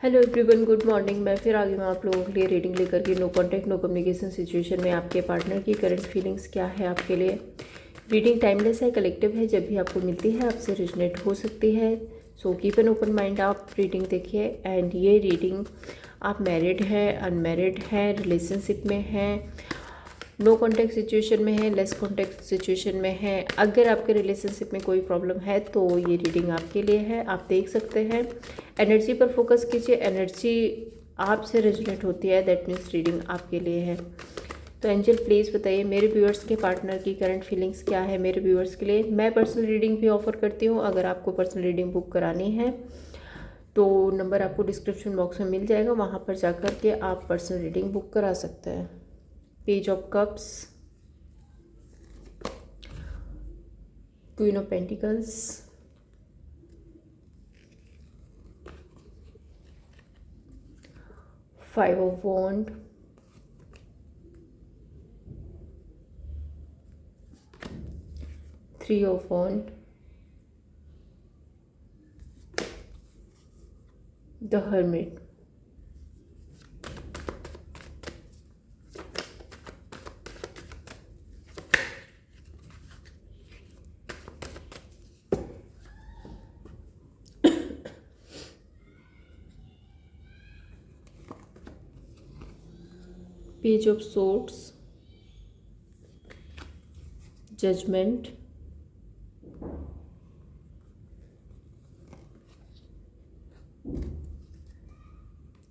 Hello everyone, good morning. मैं फिर आ गई हूँ आप लोगों के लिए रीडिंग लेकर के। No contact no communication situation में आपके पार्टनर की करंट फीलिंग्स क्या है आपके लिए। रीडिंग टाइमलेस है, कलेक्टिव है, जब भी आपको मिलती है आपसे रिजनेट हो सकती है। So keep an open mind, आप रीडिंग देखिए। एंड ये रीडिंग आप मैरिड हैं, अनमैरिड हैं, रिलेशनशिप में हैं, नो कॉन्टैक्ट सिचुएशन में है, लेस कॉन्टैक्ट सिचुएशन में है, अगर आपके रिलेशनशिप में कोई प्रॉब्लम है तो ये रीडिंग आपके लिए है। आप देख सकते हैं, एनर्जी पर फोकस कीजिए। एनर्जी आपसे रेजोनेट होती है, दैट मीन्स रीडिंग आपके लिए है। तो एंजल प्लीज़ बताइए मेरे व्यूअर्स के पार्टनर की करंट फीलिंग्स क्या है मेरे व्यूअर्स के लिए। मैं पर्सनल रीडिंग भी ऑफर करती हूँ। अगर आपको पर्सनल रीडिंग बुक करानी है तो नंबर आपको डिस्क्रिप्शन बॉक्स में मिल जाएगा, वहाँ पर जाकर के आप पर्सनल रीडिंग बुक करा सकते हैं। Page of cups, queen of pentacles, five of wand, three of wand, the hermit, page of swords, judgement,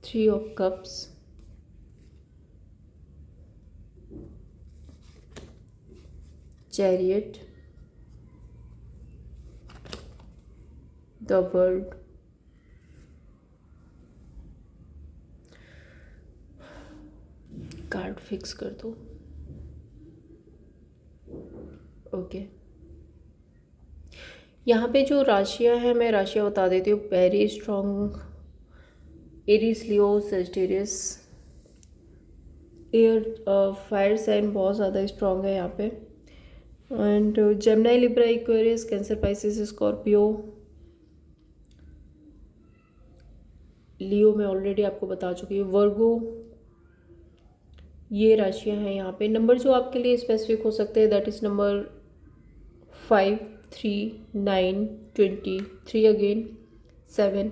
three of cups, chariot, the world, card fix कर दो। ओके, यहाँ पे जो राशियाँ हैं मैं राशियाँ बता देती हूँ। Very strong Aries, Leo, Sagittarius, air, fire sign बहुत ज़्यादा स्ट्रॉन्ग है यहाँ पे। And Gemini, Libra, Aquarius, Cancer, Pisces, Scorpio, Leo में ऑलरेडी आपको बता चुकी हूँ, वर्गो, ये राशियाँ हैं यहाँ पे। नंबर जो आपके लिए स्पेसिफिक हो सकते हैं दैट इज़ नंबर 5, 3, 9, 20, 3 अगेन, 7,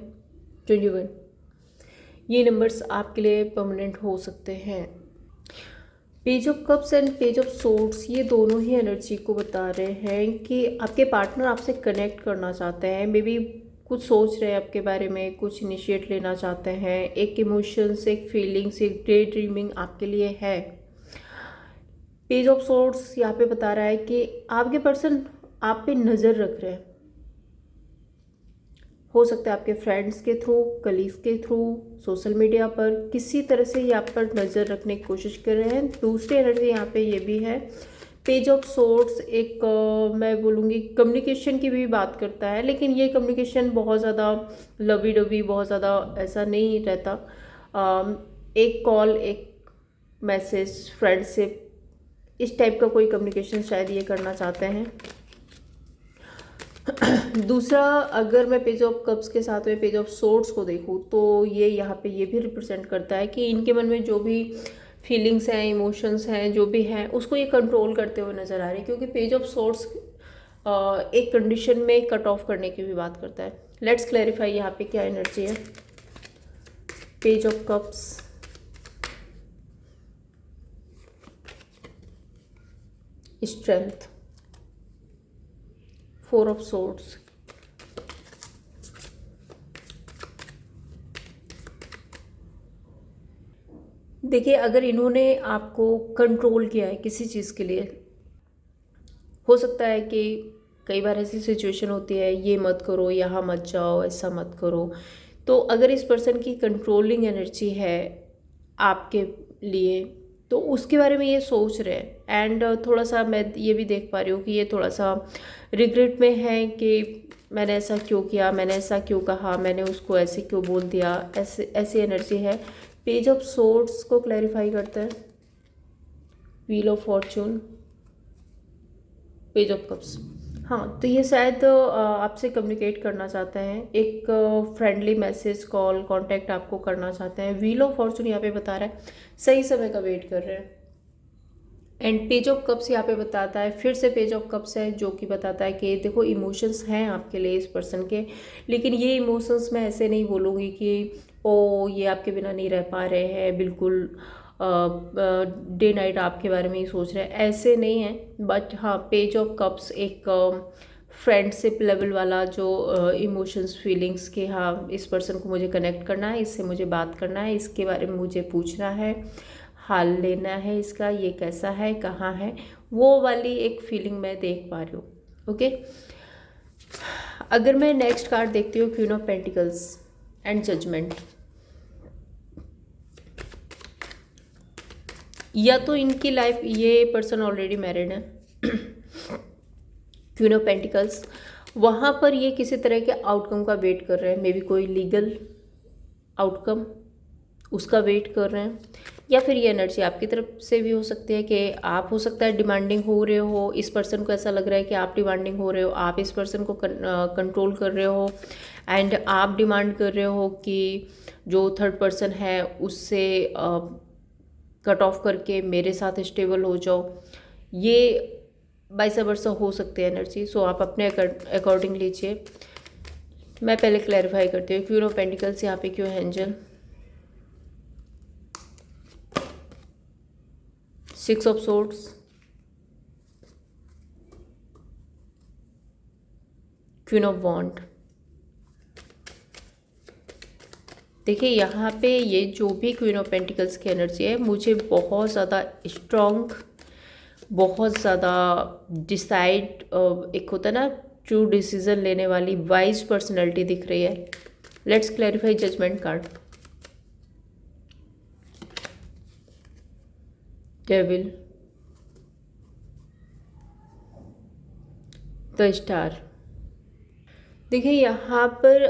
21। ये नंबर्स आपके लिए परमानेंट हो सकते हैं। Page of cups and page of swords ये दोनों ही एनर्जी को बता रहे हैं कि आपके पार्टनर आपसे कनेक्ट करना चाहते हैं। मे बी कुछ सोच रहे हैं आपके बारे में, कुछ इनिशिएट लेना चाहते हैं। एक इमोशंस, एक फीलिंग्स, एक डे ड्रीमिंग आपके लिए है। पेज ऑफ सोर्ड्स यहाँ पे बता रहा है कि आपके पर्सन आप पे नज़र रख रहे हैं। हो सकता है आपके फ्रेंड्स के थ्रू, कलीग्स के थ्रू, सोशल मीडिया पर, किसी तरह से ये आप पर नज़र रखने की कोशिश कर रहे हैं। दूसरी एनर्जी यहाँ पे ये भी है। पेज ऑफ सोर्ड्स एक मैं बोलूँगी कम्युनिकेशन की भी बात करता है, लेकिन ये कम्युनिकेशन बहुत ज़्यादा लवी डवी, बहुत ज़्यादा ऐसा नहीं रहता। एक कॉल, एक मैसेज, फ्रेंडशिप, इस टाइप का कोई कम्युनिकेशन शायद ये करना चाहते हैं। दूसरा, अगर मैं पेज ऑफ कप्स के साथ में पेज ऑफ सोर्ड्स को देखूँ तो ये यहाँ पे ये भी रिप्रेजेंट करता है कि इनके मन में जो भी फीलिंग्स हैं, इमोशंस हैं, जो भी हैं, उसको ये कंट्रोल करते हुए नज़र आ रहे हैं। क्योंकि पेज ऑफ सोर्ड्स एक कंडीशन में कट ऑफ करने की भी बात करता है। लेट्स क्लैरिफाई यहाँ पे क्या एनर्जी है। Page of cups, strength, four of swords, देखिए अगर इन्होंने आपको कंट्रोल किया है किसी चीज़ के लिए, हो सकता है कि कई बार ऐसी सिचुएशन होती है, ये मत करो, यहाँ मत जाओ, ऐसा मत करो। तो अगर इस पर्सन की कंट्रोलिंग एनर्जी है आपके लिए तो उसके बारे में ये सोच रहे हैं। एंड थोड़ा सा मैं ये भी देख पा रही हूँ कि ये थोड़ा सा रिग्रेट में है कि मैंने ऐसा क्यों किया, मैंने ऐसा क्यों कहा, मैंने उसको ऐसे क्यों बोल दिया, ऐसे ऐसी एनर्जी है। पेज ऑफ सोर्ड्स को क्लैरिफाई करते हैं। Wheel of Fortune, page of cups, हाँ, तो ये शायद आपसे कम्युनिकेट करना चाहते हैं, एक फ्रेंडली मैसेज, कॉल, कांटेक्ट आपको करना चाहते हैं। व्हील ऑफ फॉर्चून यहाँ पे बता रहा है, सही समय का वेट कर रहे हैं। एंड पेज ऑफ कप्स यहाँ पे बताता है, फिर से पेज ऑफ कप्स है जो कि बताता है कि देखो इमोशंस हैं आपके लिए इस पर्सन के, लेकिन ये इमोशंस मैं ऐसे नहीं बोलूँगी कि ओ ये आपके बिना नहीं रह पा रहे हैं, बिल्कुल डे नाइट आपके बारे में ही सोच रहे हैं, ऐसे नहीं है। बट हाँ, पेज ऑफ कप्स एक फ्रेंडशिप लेवल वाला जो इमोशंस, फीलिंग्स के, हाँ इस पर्सन को मुझे कनेक्ट करना है, इससे मुझे बात करना है, इसके बारे में मुझे पूछना है, हाल लेना है इसका, ये कैसा है, कहाँ है, वो वाली एक फीलिंग मैं देख पा रही हूँ। ओके, अगर मैं नेक्स्ट कार्ड देखती हूँ, queen of pentacles and judgement, या तो इनकी लाइफ, ये पर्सन ऑलरेडी मैरिड है, क्वीन ऑफ पेंटिकल्स, वहाँ पर ये किसी तरह के आउटकम का वेट कर रहे हैं, मे बी कोई लीगल आउटकम उसका वेट कर रहे हैं, या फिर ये एनर्जी आपकी तरफ से भी हो सकती है कि आप, हो सकता है डिमांडिंग हो रहे हो, इस पर्सन को ऐसा लग रहा है कि आप डिमांडिंग हो रहे हो, आप इस पर्सन को कंट्रोल कर रहे हो, एंड आप डिमांड कर रहे हो कि जो थर्ड पर्सन है उससे कट ऑफ करके मेरे साथ स्टेबल हो जाओ, ये वाइस वर्सा हो सकती है एनर्जी। सो आप अपने अकॉर्डिंग लीजिए। मैं पहले क्लैरिफाई करती हूँ, क्वीन ऑफ पेंटिकल्स यहाँ पे क्यों है angel, 6 of swords, queen of wand. देखिए यहाँ पे ये जो भी क्वीन ऑफ पेंटिकल्स की एनर्जी है, मुझे बहुत ज़्यादा स्ट्रॉन्ग, बहुत ज़्यादा डिसाइड, एक होता है ना ट्रू डिसीजन लेने वाली वाइज पर्सनैलिटी दिख रही है। Let's clarify judgement card. Devil, the star. देखिए यहाँ पर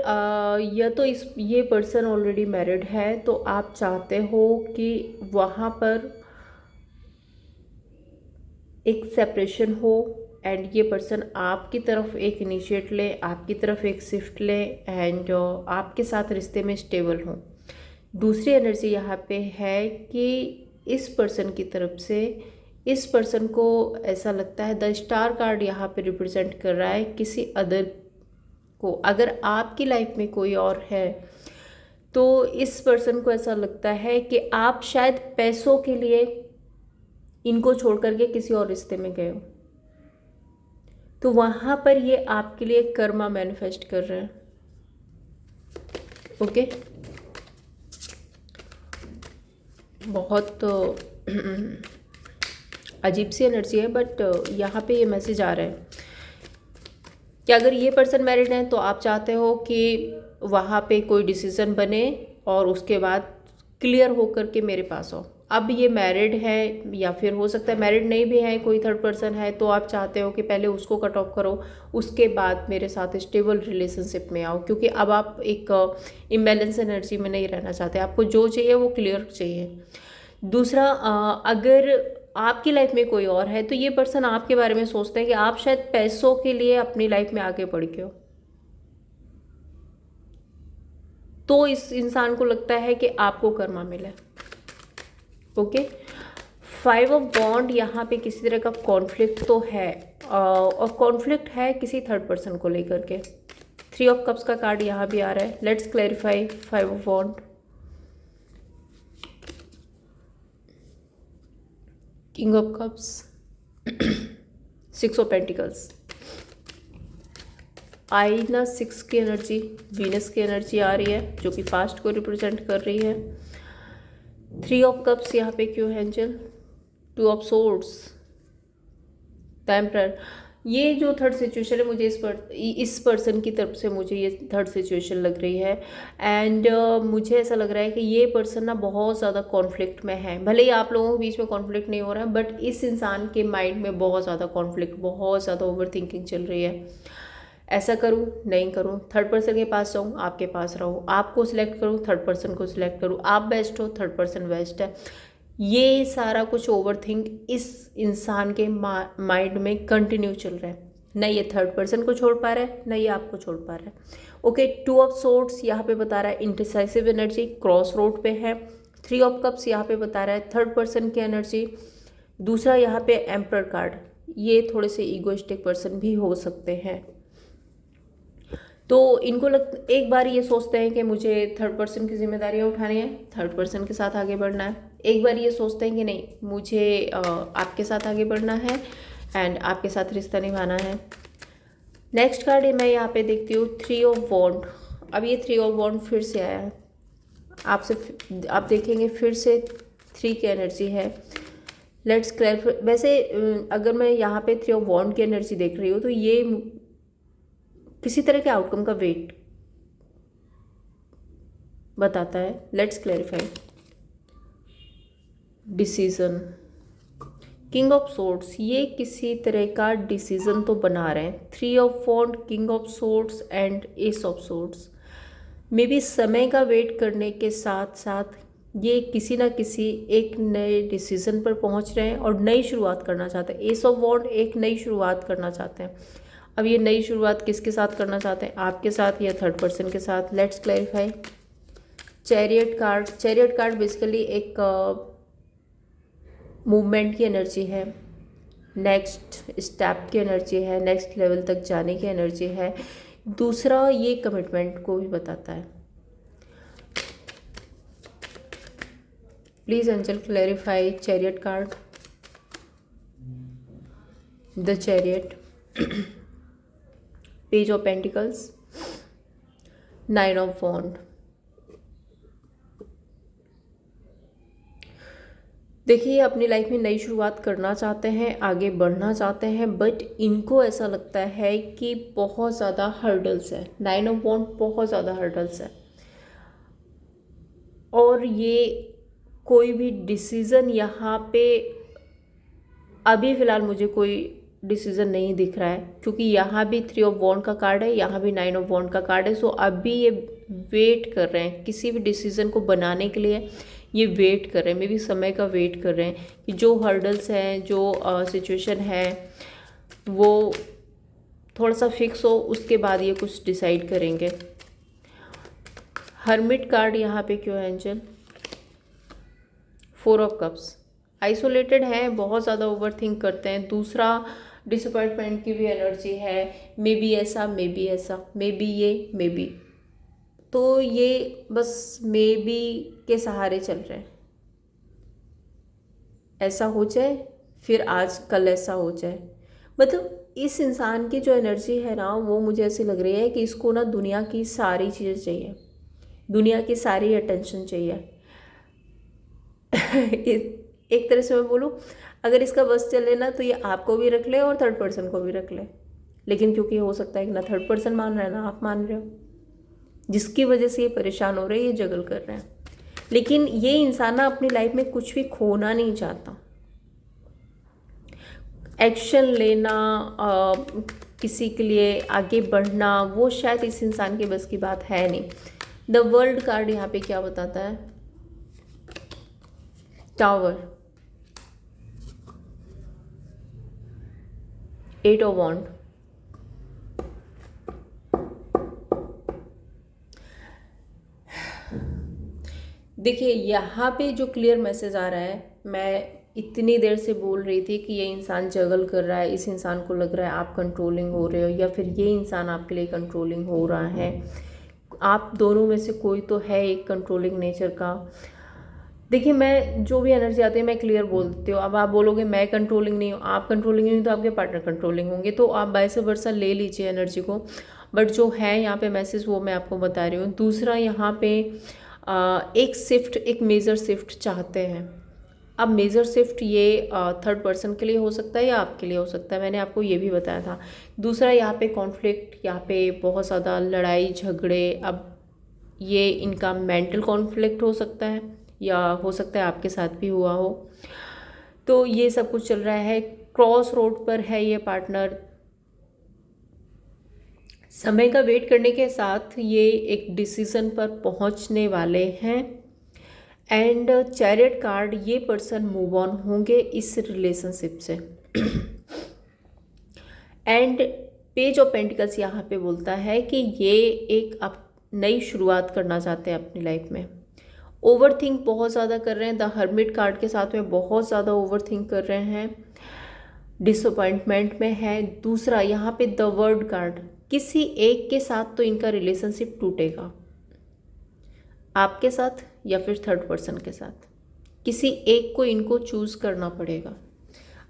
या तो ये पर्सन ऑलरेडी मैरिड है, तो आप चाहते हो कि वहाँ पर एक सेपरेशन हो, एंड ये पर्सन आपकी तरफ एक इनिशिएट ले, आपकी तरफ एक शिफ्ट ले, एंड आपके साथ रिश्ते में स्टेबल हो। दूसरी एनर्जी यहाँ पे है कि इस पर्सन की तरफ से, इस पर्सन को ऐसा लगता है, द स्टार कार्ड यहाँ पे रिप्रेजेंट कर रहा है किसी अदर को। अगर आपकी लाइफ में कोई और है तो इस पर्सन को ऐसा लगता है कि आप शायद पैसों के लिए इनको छोड़ करके किसी और रिश्ते में गए हो, तो वहाँ पर ये आपके लिए कर्मा मैनिफेस्ट कर रहे हैं। ओके, बहुत अजीब सी एनर्जी है, बट यहाँ पे ये मैसेज आ रहा है कि अगर ये पर्सन मैरिड है तो आप चाहते हो कि वहाँ पे कोई डिसीज़न बने और उसके बाद क्लियर हो करके मेरे पास हो। अब ये मैरिड है, या फिर हो सकता है मैरिड नहीं भी है, कोई थर्ड पर्सन है, तो आप चाहते हो कि पहले उसको कट ऑफ करो, उसके बाद मेरे साथ स्टेबल रिलेशनशिप में आओ, क्योंकि अब आप एक इम्बैलेंस एनर्जी में नहीं रहना चाहते, आपको जो चाहिए वो क्लियर चाहिए। दूसरा, अगर आपकी लाइफ में कोई और है तो ये पर्सन आपके बारे में सोचते हैं कि आप शायद पैसों के लिए अपनी लाइफ में आगे बढ़ गए हो, तो इस इंसान को लगता है कि आपको कर्मा मिले। ओके, 5 ऑफ बॉन्ड, यहाँ पे किसी तरह का कॉन्फ्लिक्ट तो है, और कॉन्फ्लिक्ट है किसी थर्ड पर्सन को लेकर के। 3 ऑफ कप्स का कार्ड यहाँ भी आ रहा है। Let's clarify 5 of bond, king of cups, 6 of pentacles, आईना 6 की एनर्जी, वीनस की एनर्जी आ रही है जो कि पास्ट को रिप्रेजेंट कर रही है। 3 ऑफ कप्स यहाँ पे क्यों है angel, 2 of swords, the emperor. ये जो थर्ड सिचुएशन है, मुझे इस पर्सन की तरफ से मुझे ये थर्ड सिचुएशन लग रही है, एंड मुझे ऐसा लग रहा है कि ये पर्सन ना बहुत ज़्यादा कॉन्फ्लिक्ट में है। भले ही आप लोगों के बीच में कॉन्फ्लिक्ट नहीं हो रहा है, बट इस इंसान के माइंड में बहुत ज़्यादा कॉन्फ्लिक्ट, बहुत ज़्यादा ओवर थिंकिंग चल रही है। ऐसा करूँ, नहीं करूँ, थर्ड पर्सन के पास जाऊँ, आपके पास रहूँ, आपको सिलेक्ट करूँ, थर्ड पर्सन को सिलेक्ट करूँ, आप बेस्ट हो, थर्ड पर्सन बेस्ट है। ये सारा कुछ ओवर थिंक इस इंसान के माइंड में कंटिन्यू चल रहा है। न ये थर्ड पर्सन को छोड़ पा रहा है, न ये आपको छोड़ पा रहा है। ओके, 2 ऑफ सोर्ड्स यहाँ पे बता रहा है इंडिसाइसिव एनर्जी, क्रॉस रोड पे है। 3 ऑफ कप्स यहाँ पे बता रहा है थर्ड पर्सन की एनर्जी। दूसरा यहाँ पे एम्परर कार्ड, ये थोड़े से ईगोइस्टिक पर्सन भी हो सकते हैं। तो इनको एक बार ये सोचते हैं कि मुझे थर्ड पर्सन की जिम्मेदारियाँ उठानी है, थर्ड पर्सन के साथ आगे बढ़ना है। एक बार ये सोचते हैं कि नहीं, मुझे आपके साथ आगे बढ़ना है एंड आपके साथ रिश्ता निभाना है। नेक्स्ट कार्ड मैं यहाँ पे देखती हूँ 3 ऑफ वॉन्ड। अब ये 3 ऑफ वॉन्ड फिर से आया है आपसे, आप देखेंगे फिर से 3 की एनर्जी है। Let's clarify. वैसे अगर मैं यहाँ पे 3 ऑफ वॉन्ड की एनर्जी देख रही हूँ तो ये किसी तरह के आउटकम का वेट बताता है। Let's clarify. Decision, king of swords, ये किसी तरह का डिसीजन तो बना रहे हैं। 3 of wand, king of swords and ace of swords. May be समय का वेट करने के साथ साथ ये किसी ना किसी एक नए डिसीजन पर पहुंच रहे हैं और नई शुरुआत करना चाहते हैं। एस ऑफ वॉन्ड एक नई शुरुआत करना चाहते हैं। अब ये नई शुरुआत किसके साथ करना चाहते हैं, आपके साथ या थर्ड पर्सन के साथ? Let's clarify. Chariot card, chariot card basically एक मूवमेंट की एनर्जी है, नेक्स्ट स्टेप की एनर्जी है, नेक्स्ट लेवल तक जाने की एनर्जी है। दूसरा ये कमिटमेंट को भी बताता है। Please angel clarify chariot card. The chariot, page of pentacles, 9 of wand. देखिए, अपनी लाइफ में नई शुरुआत करना चाहते हैं, आगे बढ़ना चाहते हैं, बट इनको ऐसा लगता है कि बहुत ज़्यादा हर्डल्स है। 9 ऑफ वॉन्ड बहुत ज़्यादा हर्डल्स है और ये कोई भी डिसीज़न यहाँ पे अभी फ़िलहाल मुझे कोई डिसीज़न नहीं दिख रहा है, क्योंकि यहाँ भी 3 ऑफ वॉन्ड का कार्ड है, यहाँ भी 9 ऑफ वॉन्ड का कार्ड है। सो अभी ये वेट कर रहे हैं किसी भी डिसीज़न को बनाने के लिए। ये वेट कर रहे हैं, मे बी समय का वेट कर रहे हैं कि जो हर्डल्स हैं, जो सिचुएशन है वो थोड़ा सा फिक्स हो, उसके बाद ये कुछ डिसाइड करेंगे। हर्मिट कार्ड यहाँ पे क्यों है एंजल? 4 ऑफ कप्स, आइसोलेटेड हैं, बहुत ज़्यादा ओवर थिंक करते हैं। दूसरा डिसअपॉइंटमेंट की भी एनर्जी है। मे बी ऐसा, मे बी ऐसा, मे बी ये, मे बी, तो ये बस मे बी के सहारे चल रहे हैं। ऐसा हो जाए, फिर आज कल ऐसा हो जाए। मतलब इस इंसान की जो एनर्जी है ना, वो मुझे ऐसी लग रही है कि इसको ना दुनिया की सारी चीज़ें चाहिए, दुनिया की सारी अटेंशन चाहिए। एक तरह से मैं बोलूँ, अगर इसका बस चले ना तो ये आपको भी रख ले और थर्ड पर्सन को भी रख ले। लेकिन क्योंकि हो सकता है कि ना थर्ड पर्सन मान रहा है ना आप मान रहे हो, जिसकी वजह से ये परेशान हो रहे हैं, ये जगल कर रहे हैं। लेकिन ये इंसान ना अपनी लाइफ में कुछ भी खोना नहीं चाहता। एक्शन लेना, किसी के लिए आगे बढ़ना, वो शायद इस इंसान के बस की बात है नहीं। द वर्ल्ड कार्ड यहाँ पे क्या बताता है? Tower, 8 of wand. देखिए, यहाँ पे जो क्लियर मैसेज आ रहा है, मैं इतनी देर से बोल रही थी कि ये इंसान जगल कर रहा है, इस इंसान को लग रहा है आप कंट्रोलिंग हो रहे हो या फिर ये इंसान आपके लिए कंट्रोलिंग हो रहा है। आप दोनों में से कोई तो है एक कंट्रोलिंग नेचर का। देखिए, मैं जो भी एनर्जी आती है मैं क्लियर बोल देती हूँ। अब आप बोलोगे मैं कंट्रोलिंग नहीं हूँ, आप कंट्रोलिंग नहीं तो आपके पार्टनर कंट्रोलिंग होंगे, तो आप वाइस वर्सा ले लीजिए एनर्जी को। बट जो है यहाँ पे मैसेज वो मैं आपको बता रही हूँ। दूसरा, यहाँ पे एक शिफ्ट, एक मेजर शिफ्ट चाहते हैं। अब मेजर शिफ्ट ये थर्ड पर्सन के लिए हो सकता है या आपके लिए हो सकता है, मैंने आपको ये भी बताया था। दूसरा, यहाँ पे कॉन्फ्लिक्ट, यहाँ पे बहुत ज़्यादा लड़ाई झगड़े। अब ये इनका मेंटल कॉन्फ्लिक्ट हो सकता है या हो सकता है आपके साथ भी हुआ हो। तो ये सब कुछ चल रहा है, क्रॉस रोड पर है ये पार्टनर। समय का वेट करने के साथ ये एक डिसीजन पर पहुंचने वाले हैं। एंड चैरियट कार्ड, ये पर्सन मूव ऑन होंगे इस रिलेशनशिप से। एंड पेज ऑफ पेंटिकल्स यहाँ पे बोलता है कि ये एक आप नई शुरुआत करना चाहते हैं अपनी लाइफ में। ओवर थिंक बहुत ज़्यादा कर रहे हैं, द हर्मिट कार्ड के साथ में बहुत ज़्यादा ओवर थिंक कर रहे हैं, डिसअपॉइंटमेंट में है। दूसरा यहाँ पे द वर्ड कार्ड, किसी एक के साथ तो इनका रिलेशनशिप टूटेगा, आपके साथ या फिर थर्ड पर्सन के साथ, किसी एक को इनको चूज़ करना पड़ेगा।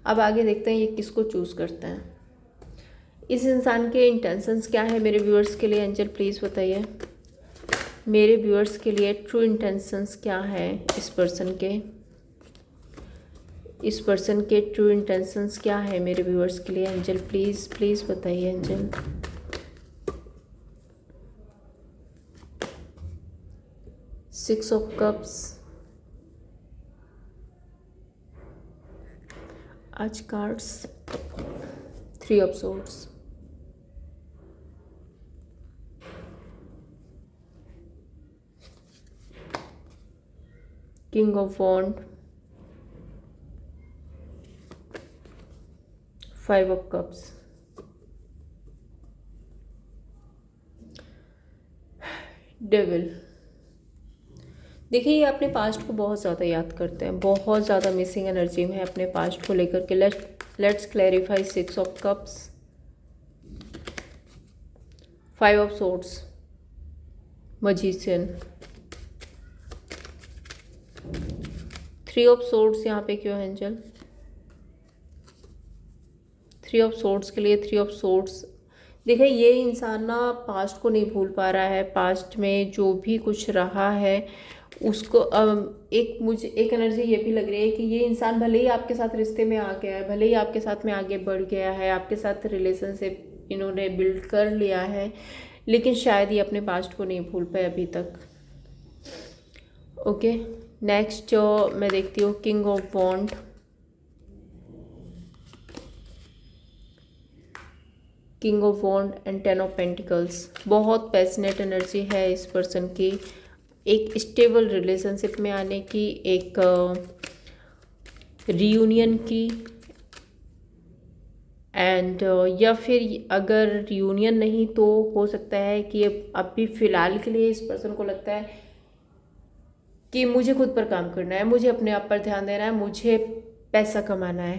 अब आगे देखते हैं ये किसको चूज़ करते हैं। इस इंसान के इंटेंशंस क्या है मेरे व्यूअर्स के लिए, एंजल प्लीज़ बताइए। मेरे व्यूअर्स के लिए ट्रू इंटेंशंस क्या है इस पर्सन के, इस पर्सन के ट्रू इंटेंशंस क्या है मेरे व्यूअर्स के लिए, एंजल प्लीज़ प्लीज़ बताइए एंजल। सिक्स ऑफ कप्स, आज cards, three of swords, king of wand, five of cups, devil. देखिए ये अपने पास्ट को बहुत ज़्यादा याद करते हैं, बहुत ज़्यादा मिसिंग एनर्जी में है अपने पास्ट को लेकर के। Let's clarify six of cups, five of swords, magician, three of swords यहाँ पे क्यों है एंजल। थ्री ऑफ सोर्ड्स के लिए, थ्री ऑफ सोर्ड्स देखिए ये इंसान ना पास्ट को नहीं भूल पा रहा है, पास्ट में जो भी कुछ रहा है उसको मुझे एक एनर्जी ये भी लग रही है कि ये इंसान भले ही आपके साथ रिश्ते में आ गया है, भले ही आपके साथ में आगे बढ़ गया है, आपके साथ रिलेशनशिप इन्होंने बिल्ड कर लिया है, लेकिन शायद ये अपने पास्ट को नहीं भूल पाए अभी तक। ओके नेक्स्ट मैं देखती हूँ king of wand, king of wand and ten of pentacles. बहुत पैशनेट एनर्जी है इस पर्सन की, एक स्टेबल रिलेशनशिप में आने की, एक रियूनियन की, एंड या फिर अगर रियूनियन नहीं तो हो सकता है कि अभी फ़िलहाल के लिए इस पर्सन को लगता है कि मुझे खुद पर काम करना है, मुझे अपने आप पर ध्यान देना है, मुझे पैसा कमाना है,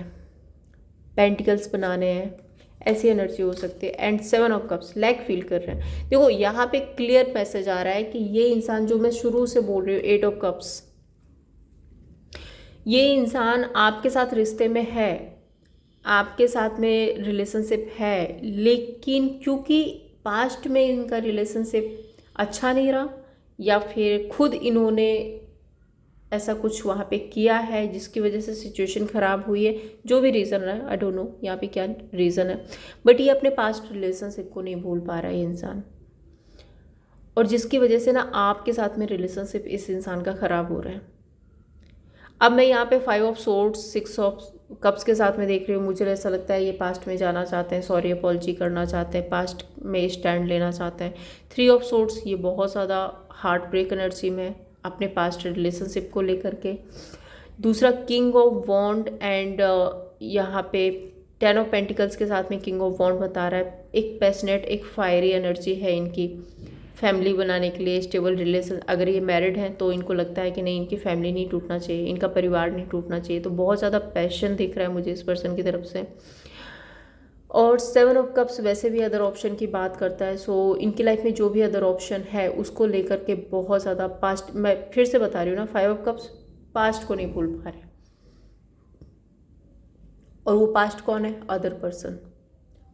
पेंटिकल्स बनाने हैं, ऐसी एनर्जी हो सकती है। And seven of cups, lack feel कर रहे हैं। देखो यहाँ पे क्लियर मैसेज आ रहा है कि ये इंसान जो मैं शुरू से बोल रही हूँ, एट ऑफ कप्स, ये इंसान आपके साथ रिश्ते में है, आपके साथ में रिलेशनशिप है, लेकिन क्योंकि पास्ट में इनका रिलेशनशिप अच्छा नहीं रहा या फिर खुद इन्होंने ऐसा कुछ वहाँ पे किया है जिसकी वजह से सिचुएशन ख़राब हुई है, जो भी रीज़न रहा है, आई डोंट नो यहाँ पे क्या रीज़न है, बट ये अपने पास्ट रिलेशनशिप को नहीं भूल पा रहा है ये इंसान, और जिसकी वजह से ना आपके साथ में रिलेशनशिप इस इंसान का ख़राब हो रहा है। अब मैं यहाँ पे five of swords, six of cups के साथ में देख रही हूँ, मुझे ऐसा लगता है ये पास्ट में जाना चाहते हैं, सॉरी अपॉलजी करना चाहते हैं, पास्ट में स्टैंड लेना चाहते हैं। थ्री ऑफ सोर्ड्स, ये बहुत ज़्यादा हार्ट ब्रेक एनर्जी में अपने पास्ट रिलेशनशिप को लेकर के। दूसरा किंग ऑफ वॉन्ड एंड यहाँ पे टेन ऑफ पेंटिकल्स के साथ में किंग ऑफ वॉन्ड बता रहा है, एक पैशनेट, एक फायरी एनर्जी है इनकी, फैमिली बनाने के लिए, स्टेबल रिलेशन। अगर ये मैरिड हैं तो इनको लगता है कि नहीं, इनकी फैमिली नहीं टूटना चाहिए, इनका परिवार नहीं टूटना चाहिए, तो बहुत ज़्यादा पैशन दिख रहा है मुझे इस पर्सन की तरफ से। और सेवन ऑफ कप्स वैसे भी अदर ऑप्शन की बात करता है, सो इनकी लाइफ में जो भी अदर ऑप्शन है उसको लेकर के बहुत ज़्यादा पास्ट, मैं फिर से बता रही हूँ ना, फाइव ऑफ कप्स पास्ट को नहीं भूल पा रहे, और वो पास्ट कौन है, अदर पर्सन,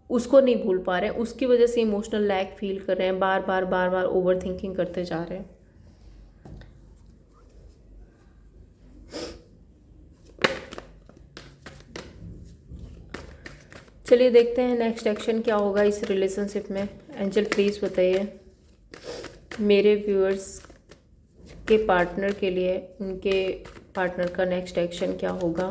उसको नहीं भूल पा रहे हैं, उसकी वजह से इमोशनल लैक फील कर रहे हैं, बार बार ओवर थिंकिंग करते जा रहे हैं। चलिए देखते हैं नेक्स्ट एक्शन क्या होगा इस रिलेशनशिप में। एंजल प्लीज़ बताइए मेरे व्यूअर्स के पार्टनर के लिए, उनके पार्टनर का नेक्स्ट एक्शन क्या होगा,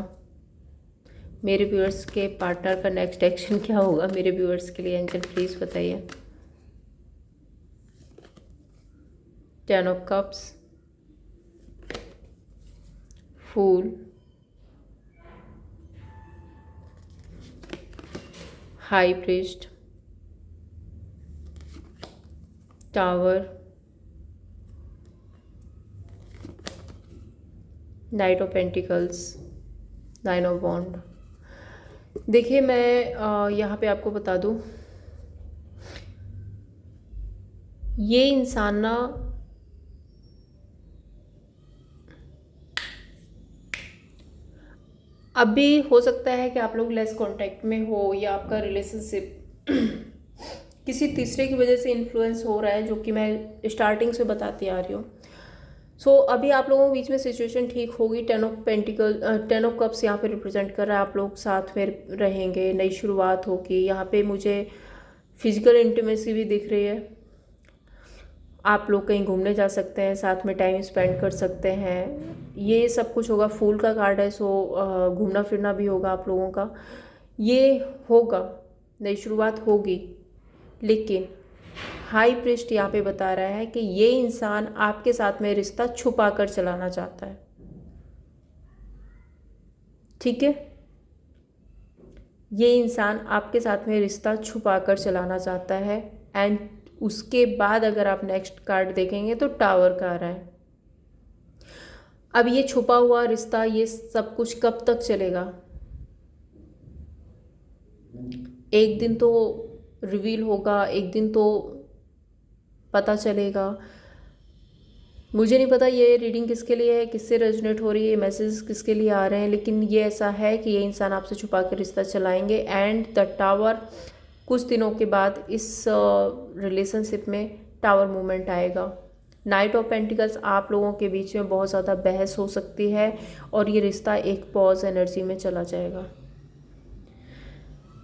मेरे व्यूअर्स के पार्टनर का नेक्स्ट एक्शन क्या होगा मेरे व्यूअर्स के लिए, एंजल प्लीज़ बताइए। Ten of cups, fool, high priest, tower, knight of pentacles, nine of wand. देखिए मैं यहाँ पे आपको बता दूँ, ये इंसान ना अभी हो सकता है कि आप लोग लेस कांटेक्ट में हो, या आपका रिलेशनशिप किसी तीसरे की वजह से इन्फ्लुएंस हो रहा है, जो कि मैं स्टार्टिंग से बताती आ रही हूँ। अभी आप लोगों के बीच में सिचुएशन ठीक होगी। 10 ऑफ कप्स यहाँ पे रिप्रेजेंट कर रहा है, आप लोग साथ में रहेंगे, नई शुरुआत होगी। यहाँ पे मुझे फिजिकल इंटीमेसी भी दिख रही है। आप लोग कहीं घूमने जा सकते हैं, साथ में टाइम स्पेंड कर सकते हैं, ये सब कुछ होगा। फूल का कार्ड है, घूमना फिरना भी होगा आप लोगों का, ये होगा, नई शुरुआत होगी। लेकिन हाई प्रीस्ट यहाँ पे बता रहा है कि ये इंसान आपके साथ में रिश्ता छुपा कर चलाना चाहता है, ठीक है। ये इंसान आपके साथ में रिश्ता छुपा कर चलाना चाहता है। एंड उसके बाद अगर आप नेक्स्ट कार्ड देखेंगे तो टावर का आ रहा है। अब ये छुपा हुआ रिश्ता, ये सब कुछ कब तक चलेगा? एक दिन तो रिवील होगा, एक दिन तो पता चलेगा। मुझे नहीं पता ये रीडिंग किसके लिए है, किससे रेजोनेट हो रही है, मैसेज किसके लिए आ रहे हैं, लेकिन ये ऐसा है कि ये इंसान आपसे छुपा कर रिश्ता चलाएंगे। एंड द टावर, कुछ दिनों के बाद इस रिलेशनशिप में टावर मूवमेंट आएगा। नाइट ऑफ पेंटिकल्स, आप लोगों के बीच में बहुत ज़्यादा बहस हो सकती है और ये रिश्ता एक पॉज एनर्जी में चला जाएगा।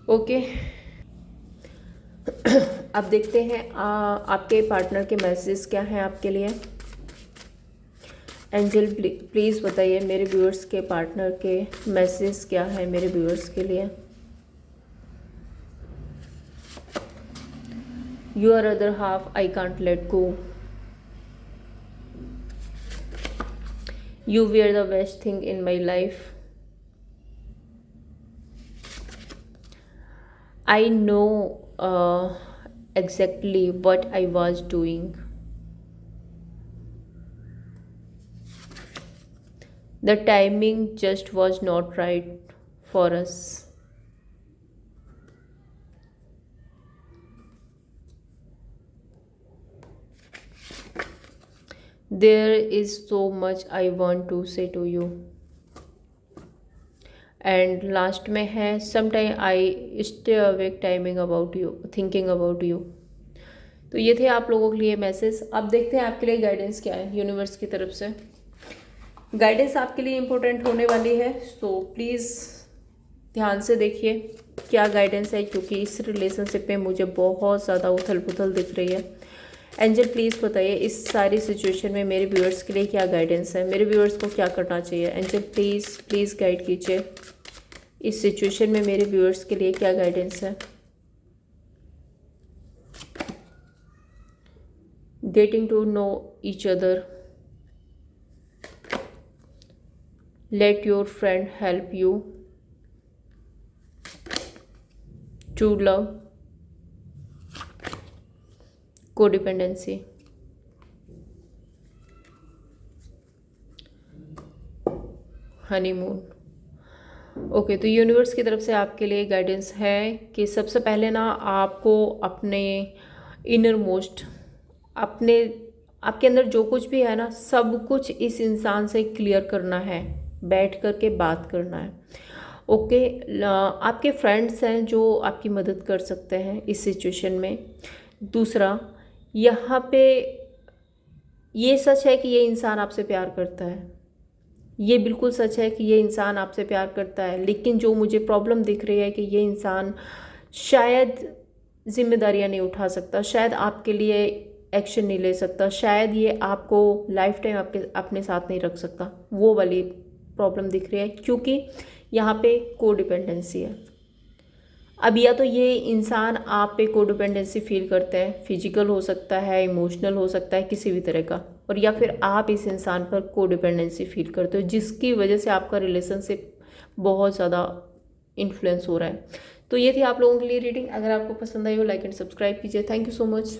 ओके अब देखते हैं आपके पार्टनर के मैसेज क्या हैं आपके लिए। एंजल प्लीज़ बताइए मेरे व्यूअर्स के पार्टनर के मैसेज क्या है मेरे व्यूअर्स के लिए। Your other half, I can't let go. You were the best thing in my life. I know exactly what I was doing. The timing just was not right for us. There is so much I want to say to you. And last में है sometime I stay awake timing about you, thinking about you. तो ये थे आप लोगों के लिए message. अब देखते हैं आपके लिए गाइडेंस क्या है यूनिवर्स की तरफ से। गाइडेंस आपके लिए इम्पोर्टेंट होने वाली है, सो प्लीज़ ध्यान से देखिए क्या गाइडेंस है, क्योंकि इस रिलेशनशिप में मुझे बहुत ज़्यादा उथल पुथल दिख रही है। एंजल प्लीज़ बताइए इस सारी सिचुएशन में मेरे व्यूअर्स के लिए क्या गाइडेंस है, मेरे व्यूअर्स को क्या करना चाहिए। एंजल प्लीज़ गाइड कीजिए इस सिचुएशन में मेरे व्यूअर्स के लिए क्या गाइडेंस है। Getting to know each other, let your friend help you, true love, codependency, honeymoon. Okay तो यूनिवर्स की तरफ से आपके लिए गाइडेंस है कि सबसे पहले ना आपको अपने इनर मोस्ट, आपके अंदर जो कुछ भी है ना, सब कुछ इस इंसान से क्लियर करना है, बैठ कर के बात करना है। ओके आपके फ्रेंड्स हैं जो आपकी मदद कर सकते हैं इस सिचुएशन में। दूसरा, यहाँ पे ये सच है कि ये इंसान आपसे प्यार करता है, ये बिल्कुल सच है कि ये इंसान आपसे प्यार करता है, लेकिन जो मुझे प्रॉब्लम दिख रही है कि ये इंसान शायद जिम्मेदारियां नहीं उठा सकता, शायद आपके लिए एक्शन नहीं ले सकता, शायद ये आपको लाइफ टाइम अपने साथ नहीं रख सकता, वो वाली प्रॉब्लम दिख रही है, क्योंकि यहाँ पे कोडिपेंडेंसी है। अब या तो ये इंसान आप पे कोडिपेंडेंसी फील करते हैं, फिजिकल हो सकता है, इमोशनल हो सकता है, किसी भी तरह का, और या फिर आप इस इंसान पर कोडिपेंडेंसी फील करते हो, जिसकी वजह से आपका रिलेशनशिप बहुत ज़्यादा इन्फ्लुएंस हो रहा है। तो ये थी आप लोगों के लिए रीडिंग। अगर आपको पसंद आई हो लाइक एंड सब्सक्राइब कीजिए। Thank you so much.